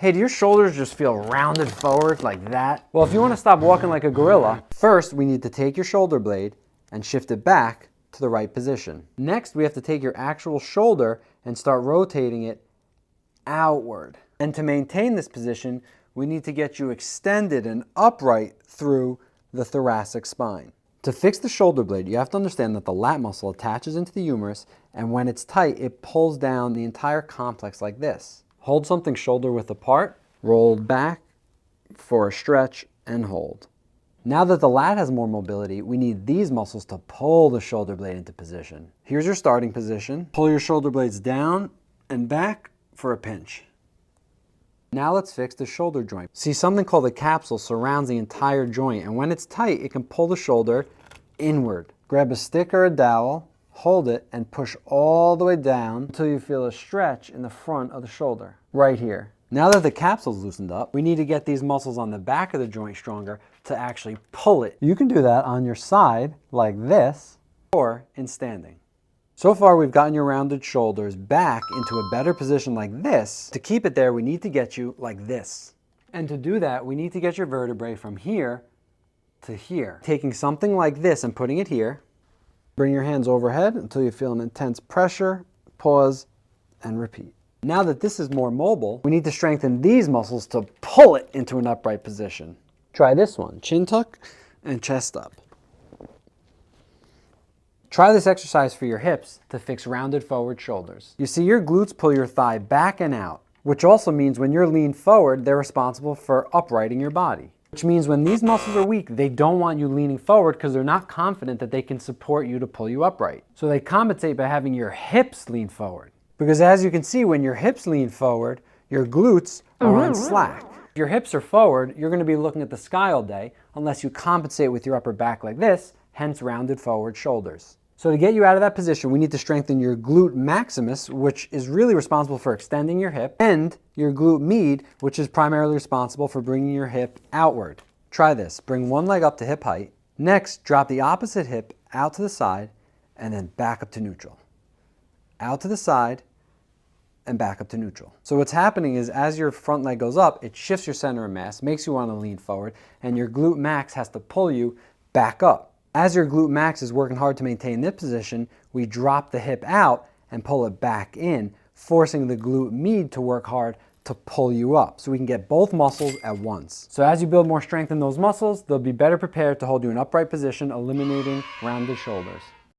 Hey, do your shoulders just feel rounded forward like that? Well, if you want to stop walking like a gorilla, first we need to take your shoulder blade and shift it back to the right position. Next, we have to take your actual shoulder and start rotating it outward. And to maintain this position, we need to get you extended and upright through the thoracic spine. To fix the shoulder blade, you have to understand that the lat muscle attaches into the humerus, and when it's tight, it pulls down the entire complex like this. Hold something shoulder width apart, roll back for a stretch, and hold. Now that the lat has more mobility, we need these muscles to pull the shoulder blade into position. Here's your starting position. Pull your shoulder blades down and back for a pinch. Now let's fix the shoulder joint. See, something called the capsule surrounds the entire joint, and when it's tight, it can pull the shoulder inward. Grab a stick or a dowel, hold it, and push all the way down until you feel a stretch in the front of the shoulder, right here. Now that the capsule's loosened up, we need to get these muscles on the back of the joint stronger to actually pull it. You can do that on your side, like this, or in standing. So far, we've gotten your rounded shoulders back into a better position like this. To keep it there, we need to get you like this. And to do that, we need to get your vertebrae from here to here. Taking something like this and putting it here. Bring your hands overhead until you feel an intense pressure, pause, and repeat. Now that this is more mobile, we need to strengthen these muscles to pull it into an upright position. Try this one, chin tuck and chest up. Try this exercise for your hips to fix rounded forward shoulders. You see, your glutes pull your thigh back and out, which also means when you're leaned forward, they're responsible for uprighting your body. Which means when these muscles are weak, they don't want you leaning forward because they're not confident that they can support you to pull you upright. So they compensate by having your hips lean forward. Because as you can see, when your hips lean forward, your glutes are on slack. If your hips are forward, you're going to be looking at the sky all day unless you compensate with your upper back like this, hence rounded forward shoulders. So to get you out of that position, we need to strengthen your glute maximus, which is really responsible for extending your hip, and your glute med, which is primarily responsible for bringing your hip outward. Try this. Bring one leg up to hip height. Next, drop the opposite hip out to the side, and then back up to neutral. Out to the side, and back up to neutral. So what's happening is as your front leg goes up, it shifts your center of mass, makes you want to lean forward, and your glute max has to pull you back up. As your glute max is working hard to maintain this position, we drop the hip out and pull it back in, forcing the glute med to work hard to pull you up so we can get both muscles at once. So as you build more strength in those muscles, they'll be better prepared to hold you in upright position, eliminating rounded shoulders.